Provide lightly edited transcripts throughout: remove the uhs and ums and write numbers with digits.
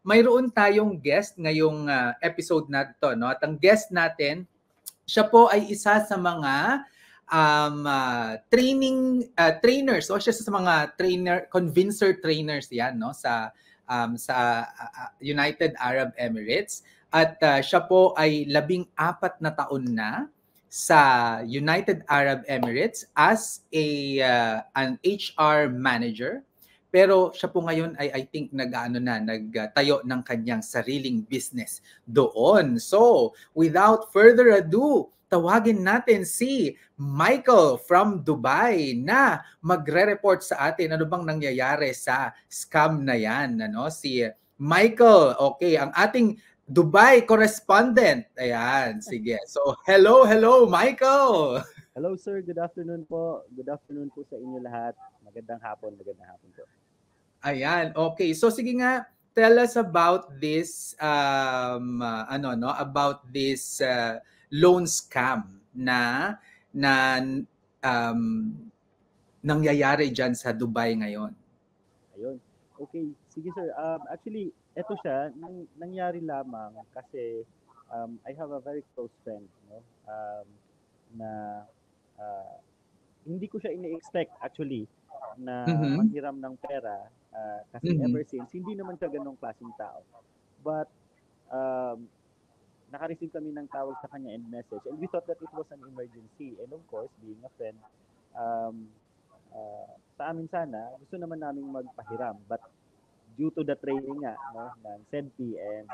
mayroon tayong guest ngayong episode na to, no? At ang guest natin, siya po ay isa sa mga trainers, o siya sa mga convincer trainers yan, no, sa United Arab Emirates. At siya po ay 14 na taon na sa United Arab Emirates as an HR manager. Pero siya po ngayon ay I think nagtayo ng kanyang sariling business doon. So, without further ado, tawagin natin si Michael from Dubai na magre-report sa atin ano bang nangyayari sa scam na yan. Ano? Si Michael, okay, ang ating Dubai correspondent. Ayan, sige. So, hello, Michael! Hello sir, good afternoon po. Good afternoon po sa inyo lahat. Magandang hapon po. Ayan, okay. So sige nga, tell us about this about this loan scam na nangyayari diyan sa Dubai ngayon. Ayun. Okay, sige sir. Actually, eto siya, nangyari lamang kasi I have a very close friend, no? Na hindi ko siya ini-expect actually na manghiram ng pera kasi ever since hindi naman siya ganong klaseng tao. But naka-receive kami ng tawag sa kanya and message, and we thought that it was an emergency, and of course being a friend, sa amin sana gusto naman naming magpahiram, but due to the training nga, no, ng SEDPI and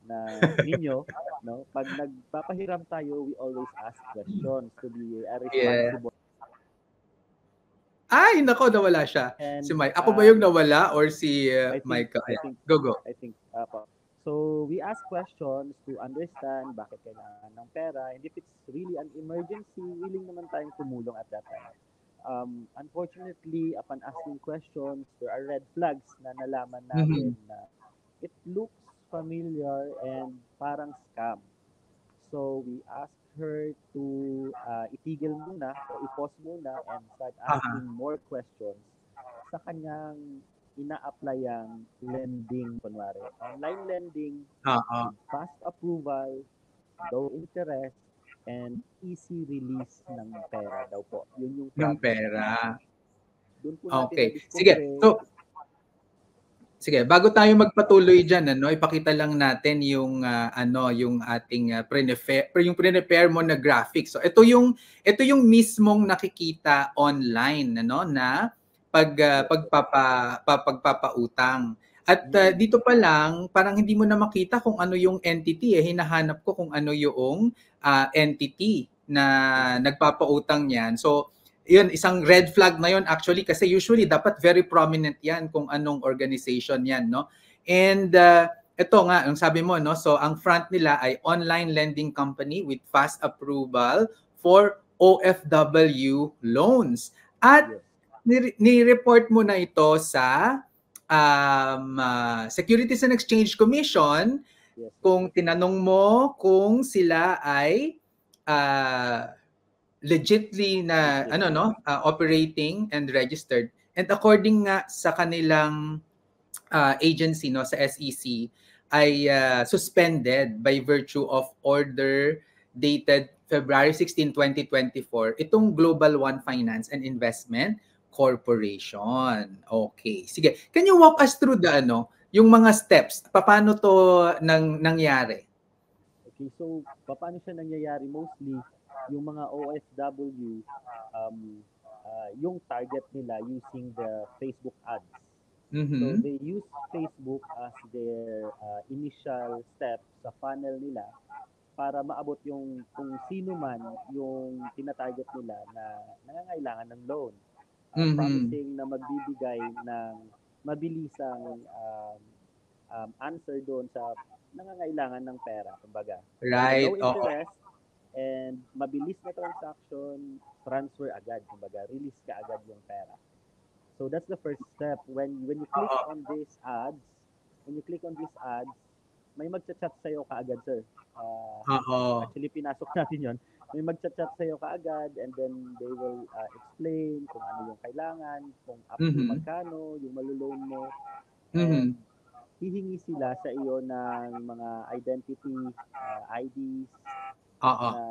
na ninyo, no, pag nagpapahiram tayo, we always ask questions to be a responsible. Ay, nako, nawala siya. And, si Mike. Ako ba yung nawala or si Michael? I think, so we ask questions to understand bakit kailangan ng pera, and if it's really an emergency, willing naman tayong tumulong at that time. Unfortunately, upon asking questions, there are red flags na nalaman namin na it looks familiar and parang scam. So we asked her to itigil muna o i-pause muna and start asking more questions sa kanyang ina-applyang lending, kunwari. Online lending, fast approval, low interest, and easy release ng pera daw po. Yun yung ng pera. Doon po natin na-discover. Sige, bago tayo magpatuloy diyan, ipakita lang natin yung yung ating prepare mo na graphics. So ito yung mismong nakikita online, na pagpapautang. At dito pa lang parang hindi mo na makita kung ano yung entity, hinahanap ko kung ano yung entity na nagpapautang niyan. So yun, isang red flag na yun actually, kasi usually dapat very prominent yan kung anong organization yan, no? And ito nga, yung sabi mo, no? So ang front nila ay online lending company with fast approval for OFW loans. At ni-report mo na ito sa Securities and Exchange Commission. Kung tinanong mo kung sila ay legitly na operating and registered, and according nga sa kanilang agency, no, sa SEC, ay suspended by virtue of order dated February 16, 2024 itong Global One Finance and Investment Corporation. Okay, sige, can you walk us through yung mga steps, paano to nangyari? Okay, so paano siya nangyayari? Mostly yung mga OFW, yung target nila using the Facebook ads. So they use Facebook as their initial step sa funnel nila para maabot yung kung sino man yung tinatarget nila na nangangailangan ng loan. Promising na magbibigay ng mabilisang answer doon sa nangangailangan ng pera, kumbaga. Right. Low interest, and mabilis na transaction, transfer agad, kumbaga, release ka agad yung pera. So that's the first step. When you click on these ads, may magchat-chat sa'yo kaagad, sir. Actually, pinasok natin yon. May magchat-chat sa'yo kaagad, and then they will explain kung ano yung kailangan, kung up to magkano, yung maluloan mo. And hihingi sila sa iyo ng mga identity, IDs Oo. na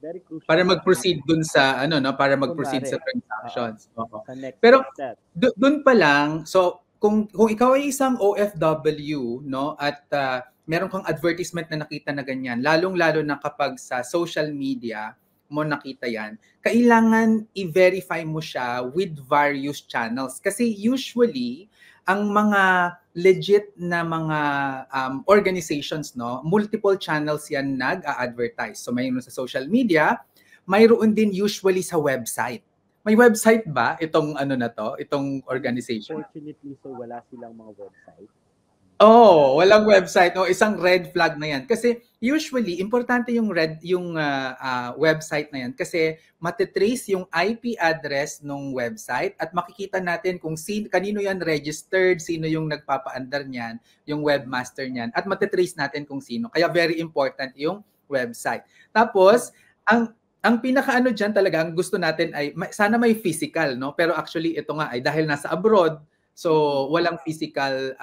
very crucial Para na mag-proceed dun sa ano no, para mag-proceed kunwari, sa transactions. Oo. sa next Pero step. dun pa lang, so kung ikaw ay isang OFW no at meron kang advertisement na nakita na ganyan, lalong-lalo na kapag sa social media mo nakita yan, kailangan i-verify mo siya with various channels. Kasi usually, ang mga legit na mga organizations, no, multiple channels yan nag-a-advertise. So mayroon sa social media, mayroon din usually sa website. May website ba itong ano na to, itong organization? Unfortunately, sir, wala silang mga website. Oh, walang website. O isang red flag na 'yan. Kasi usually importante yung website na 'yan kasi matitrace yung IP address ng website at makikita natin kung kanino 'yan registered, sino yung nagpapaandar niyan, yung webmaster niyan at matitrace natin kung sino. Kaya very important yung website. Tapos ang pinakaano diyan talaga ang gusto natin ay sana may physical, no? Pero actually ito nga ay dahil nasa abroad. So, walang physical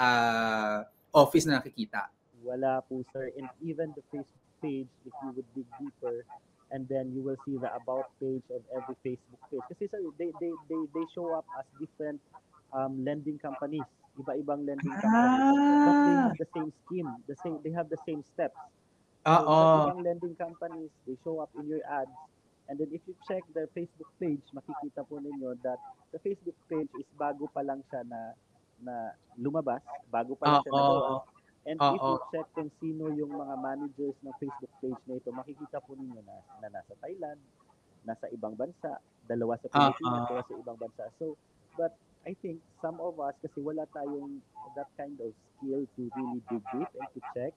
office na nakikita. Wala po, sir. And even the Facebook page, if you would dig deeper, and then you will see the about page of every Facebook page. Kasi sir, they show up as different lending companies, iba-ibang lending companies, but they have the same scheme, they have the same steps. So, iba't ibang lending companies, they show up in your ads. And then if you check their Facebook page, makikita po ninyo that the Facebook page is bago pa lang siya na lumabas, bago pa lang siya nagawa. And if you check kung sino yung mga managers ng Facebook page na ito, makikita po ninyo na nasa Thailand, nasa ibang bansa, dalawa sa Pilipinas, dalawa sa ibang bansa. So, but I think some of us, kasi wala tayong that kind of skill to really dig deep and to check.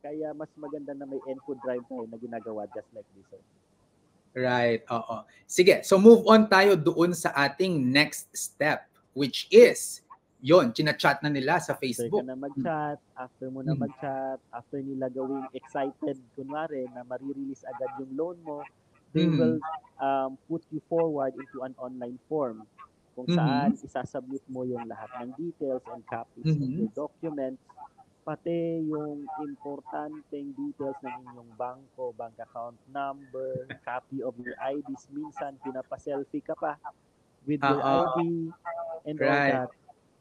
Kaya mas maganda na may info drive tayo na ginagawa just like this. Right, oo. Sige, so move on tayo doon sa ating next step, which is, yon, chinachat na nila sa Facebook. After ka na mag-chat, after mo na mag-chat, after nila gawing excited, kunwari, na marirelease agad yung loan mo, they will put you forward into an online form kung saan isasubmit mo yung lahat ng details and copies of your documents, pati yung importanteng details ng inyong bangko, bank account number, copy of your IDs. Minsan, pinapa-selfie ka pa with your ID and all that.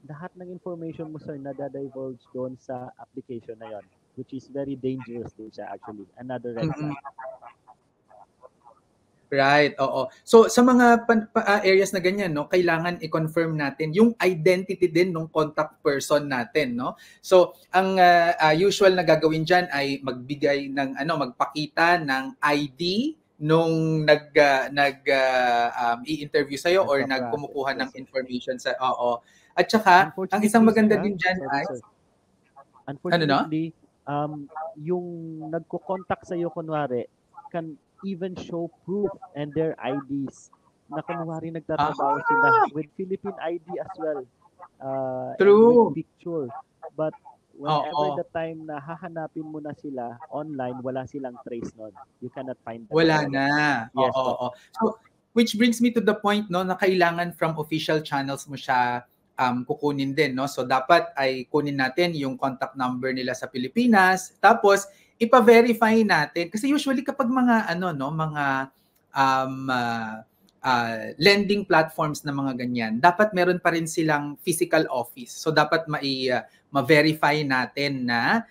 Lahat ng information mo, sir, nadadivulge doon sa application na yon, which is very dangerous din siya actually. Another red flag. Right, oo. So sa mga areas na ganyan, no, kailangan i-confirm natin yung identity din ng contact person natin, no. So ang usual na gagawin diyan ay magbigay ng magpakita ng ID nung i-interview sa'yo or kumukuha ng information sa At saka ang isang maganda din diyan ay unfortunately, yung nagko-contact sa'yo kunwari can even show proof and their IDs na kunwari nagtatrabaho sila with Philippine ID as well. True. With picture. But whenever the time na hahanapin mo na sila online, wala silang trace nun. You cannot find them. Wala na. Yes, oo. So, which brings me to the point, no, na kailangan from official channels mo siya kukunin din, no. So dapat ay kunin natin yung contact number nila sa Pilipinas, tapos ipa-verify natin kasi usually kapag mga mga lending platforms na mga ganyan, dapat meron pa rin silang physical office. So dapat ma-verify natin na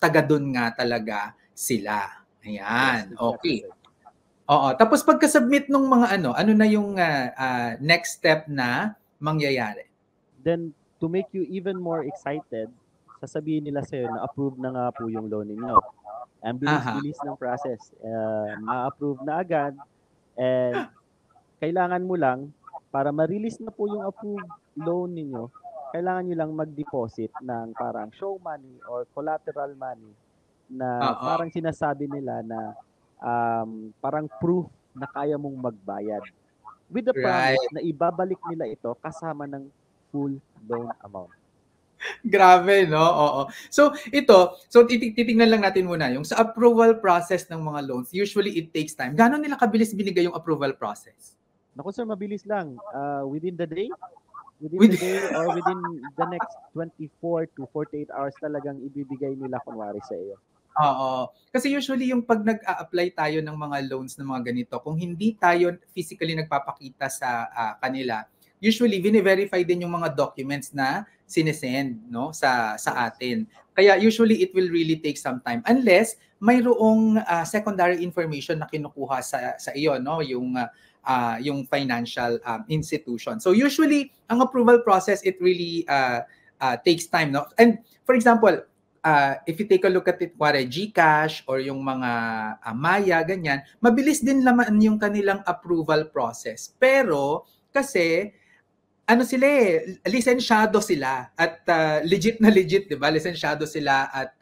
taga doon nga talaga sila. Ayan. Okay. Oo. Tapos pagka-submit ng mga ano na yung next step na mangyayari? Then to make you even more excited, sasabihin nila sa'yo na approve na nga po yung loan ninyo. Ang bilis-bilis ng process. Ma-approve na agad. And kailangan mo lang, para ma-release na po yung approved loan ninyo, kailangan nyo lang mag-deposit ng parang show money or collateral money na parang sinasabi nila na parang proof na kaya mong magbayad. With the promise na ibabalik nila ito kasama ng full loan amount. Grabe, no? Oo. So titingnan lang natin muna yung sa approval process ng mga loans. Usually it takes time. Gaano nila kabilis binigay yung approval process? Naku sir, mabilis lang. Within the day, within the day or within the next 24 to 48 hours talagang ibibigay nila kunwari sa iyo. Oo. Kasi usually yung pag nag-a-apply tayo ng mga loans ng mga ganito, kung hindi tayo physically nagpapakita sa kanila, usually vine-verify din yung mga documents na sinesend no sa atin. Kaya usually it will really take some time unless mayroong secondary information na kinukuha sa iyo no yung financial institution. So usually ang approval process it really takes time no. And for example, if you take a look at it, kuwari GCash or yung mga Maya, ganyan, mabilis din naman yung kanilang approval process. Pero kasi ano sila lisensyado sila at legit na legit, 'di ba? Lisensyado sila at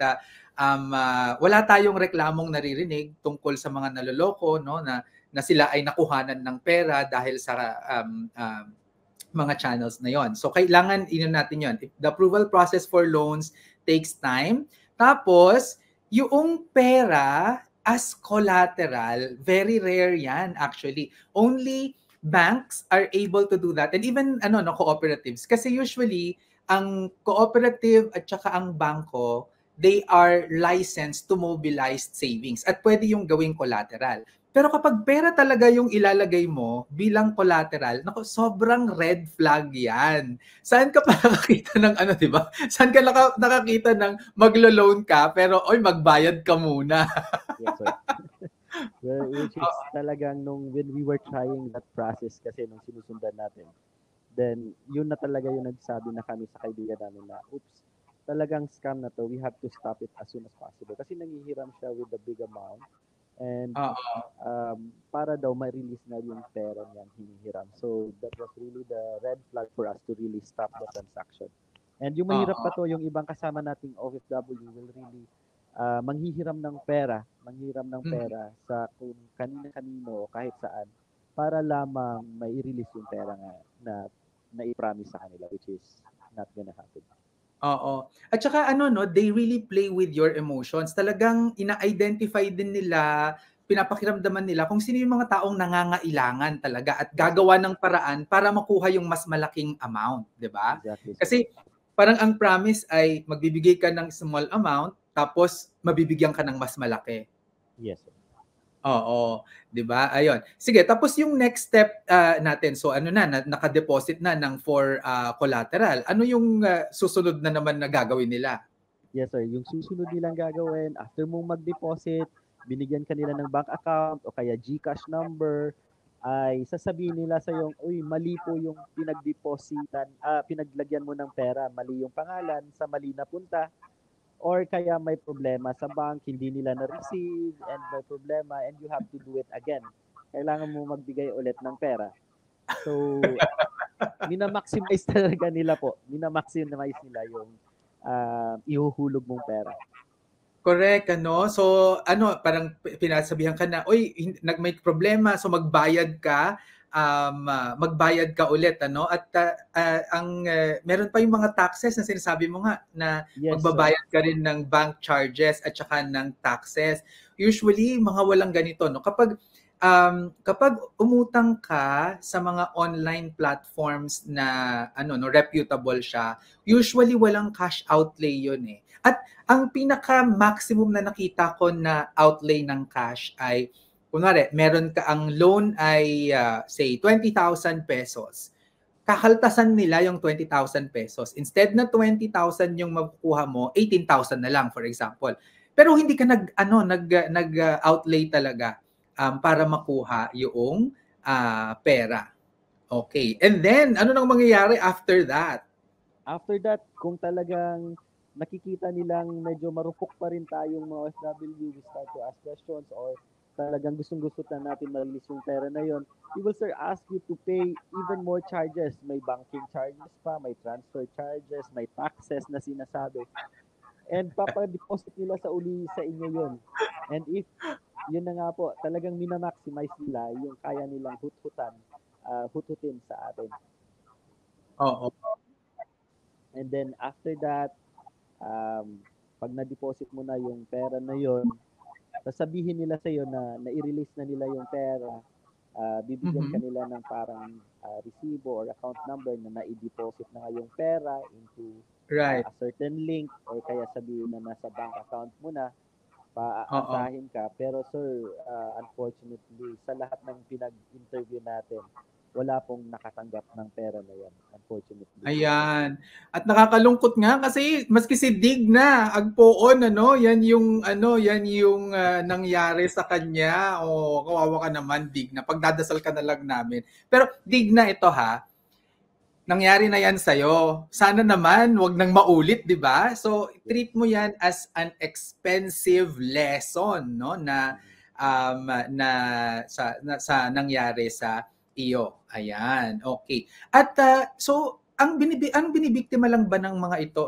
wala tayong reklamong naririnig tungkol sa mga naloloko no na sila ay nakuhanan ng pera dahil sa mga channels na yon. So kailangan natin yon. The approval process for loans takes time. Tapos yung pera as collateral, very rare yan actually. Only banks are able to do that and even cooperatives kasi usually ang cooperative at saka ang bangko they are licensed to mobilize savings at pwede yung gawing collateral. Pero kapag pera talaga yung ilalagay mo bilang collateral, naku, sobrang red flag yan. Saan ka pa nakakita ng di ba? Saan ka nakakita ng maglo-loan ka pero oy magbayad ka muna. Yes, sir. Well, which is talagang when we were trying that process kasi nung sinusundan natin, then yun na talaga yung nagsabi na kami sa kaibigan namin na, oops, talagang scam na to, we have to stop it as soon as possible. Kasi nangihiram siya with a big amount and para daw ma-release na yung pera niyang hinihiram. So that was really the red flag for us to really stop the transaction. And yung mahirap pa to, yung ibang kasama nating OFW will really manghihiram ng pera sa kung kanino kahit saan para lamang mai-release yung pera na i-promise sa kanila, which is not gonna happen. Oo. At saka they really play with your emotions. Talagang ina-identify din nila, pinapakiramdaman nila kung sino yung mga taong nangangailangan talaga at gagawa ng paraan para makuha yung mas malaking amount, 'di ba? Exactly. Kasi parang ang promise ay magbibigay ka ng small amount tapos mabibigyan ka ng mas malaki. Yes, sir. Oo, 'di ba? Ayun. Sige, tapos yung next step natin. So naka-deposit na ng for collateral. Ano yung susunod na naman na gagawin nila? Yes, sir. Yung susunod nilang gagawin, after mong mag-deposit, binigyan ka nila ng bank account o kaya GCash number, ay sasabihin nila sa yung, uy, mali po yung pinaglagyan mo ng pera, mali yung pangalan, sa mali na punta, or kaya may problema sa bank, hindi nila na-receive, and may problema, and you have to do it again. Kailangan mo magbigay ulit ng pera. So, minamaximize talaga nila po. Minamaximize nila yung ihuhulog mong pera. Correct, So, parang pinasabihan ka na, oy, may problema, so magbayad ka ulit, At meron pa yung mga taxes na sinasabi mo nga na Yes, magbabayad ka rin ng bank charges at saka ng taxes. Usually, mga walang ganito, no? Kapag umutang ka sa mga online platforms na reputable siya, usually walang cash outlay 'yun eh. At ang pinaka maximum na nakita ko na outlay ng cash ay kunwari, meron ka ang loan ay say 20,000 pesos. Kakaltasan nila yung 20,000 pesos. Instead na 20,000 yung makukuha mo, 18,000 na lang for example. Pero hindi ka nag outlay talaga para makuha yung pera. Okay. And then, ano nang mangyayari after that? After that, kung talagang nakikita nilang medyo marupok pa rin tayong mga OFW, we start to ask questions or talagang gustong-gusto na natin ma-release yung pera na yon, we will start ask you to pay even more charges. May banking charges pa, may transfer charges, may taxes na sinasabi. And papa-deposit nila sa inyo yon. And if yun na nga po, talagang minamaximize nila yung kaya nilang hututin sa atin. Oo. And then after that, pag na-deposit mo na yung pera na yon, sasabihin nila sa iyo na i-release na nila yung pera, bibigyan ka nila ng parang resibo or account number na nai-deposit na nga yung pera into Right. a certain link or kaya sabihin na nasa bank account mo na, Oo. paasahin ka. Pero sir, unfortunately, sa lahat ng pinag-interview natin, wala pong nakatanggap ng pera na yan, unfortunately. Ayan. At nakakalungkot nga kasi maski si Dig na agpoon yan yung nangyari sa kanya. O kawawa ka naman Dig na pagdadasal ka na lang namin. Pero Dig na ito ha. Nangyari na yan sa'yo. Sana naman, wag nang maulit, di ba? So, treat mo yan as an expensive lesson, no? Na sa nangyari sa iyo. Ayan, okay. At so, ang binibiktima lang ba ng mga ito,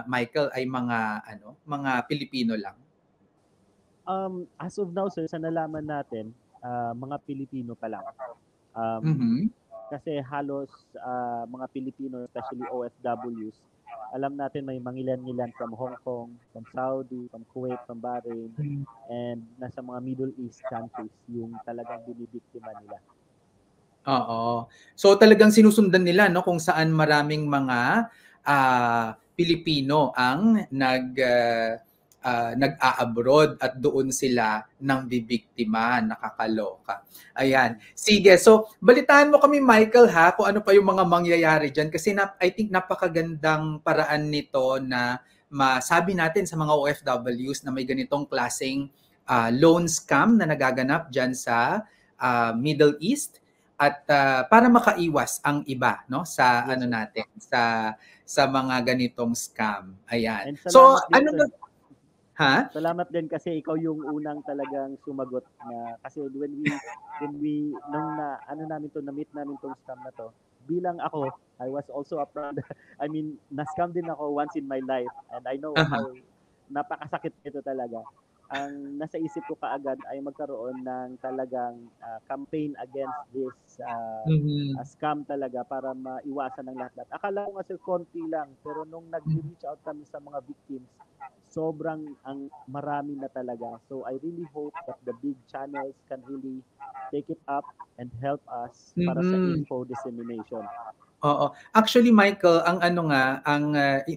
Michael, ay mga Pilipino lang? As of now, sir, sa nalaman natin, mga Pilipino pa lang. Kasi halos mga Pilipino, especially OFWs, alam natin may mangilan-ngilan from Hong Kong, from Saudi, from Kuwait, from Bahrain, and nasa mga Middle East countries yung talagang binibiktima nila. Oo. So talagang sinusundan nila no kung saan maraming mga Pilipino ang nag-a-abroad at doon sila nang bibiktima, nakakaloka. Ayan. Sige, so balitaan mo kami Michael ha kung ano pa yung mga mangyayari diyan kasi I think napakagandang paraan nito na masabi natin sa mga OFWs na may ganitong klaseng loan scam na nagaganap diyan sa Middle East at para makaiwas ang iba no sa natin sa mga ganitong scam. Ayan. So ano ba ha? Salamat din kasi ikaw yung unang talagang sumagot na kasi when we na-meet namin tong scam na to, bilang ako, I was also a proud, I mean, na-scam din ako once in my life and I know how napakasakit ito talaga. Ang nasa isip ko kaagad ay magkaroon ng talagang campaign against this scam talaga para maiwasan ng lahat. Akala ko kasi konti lang, pero nung nag-reach out kami sa mga victims, sobrang marami na talaga. So I really hope that the big channels can really take it up and help us para sa info dissemination. Oo. Actually, Michael,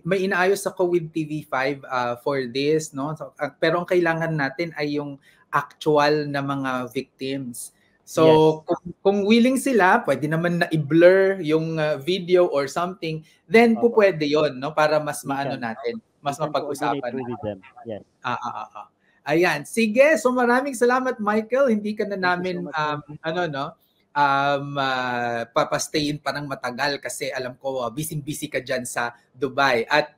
may inaayos ako with TV5 for this, no? So, pero ang kailangan natin ay yung actual na mga victims. So, yes. kung willing sila, pwede naman na i-blur yung video or something, then pwede 'yon, no? Para mas mas mapag-usapan natin. Yes. Ayan. Sige, so maraming salamat, Michael. Hindi ka na namin papastayin pa ng matagal kasi alam ko busy-busy ka dyan sa Dubai. At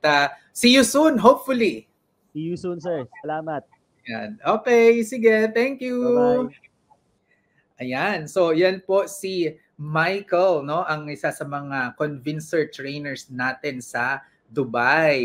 see you soon, hopefully. See you soon, sir. Salamat. Yan. Okay, sige. Thank you. Bye-bye. Ayan. So, yan po si Michael, no? Ang isa sa mga convincer trainers natin sa Dubai.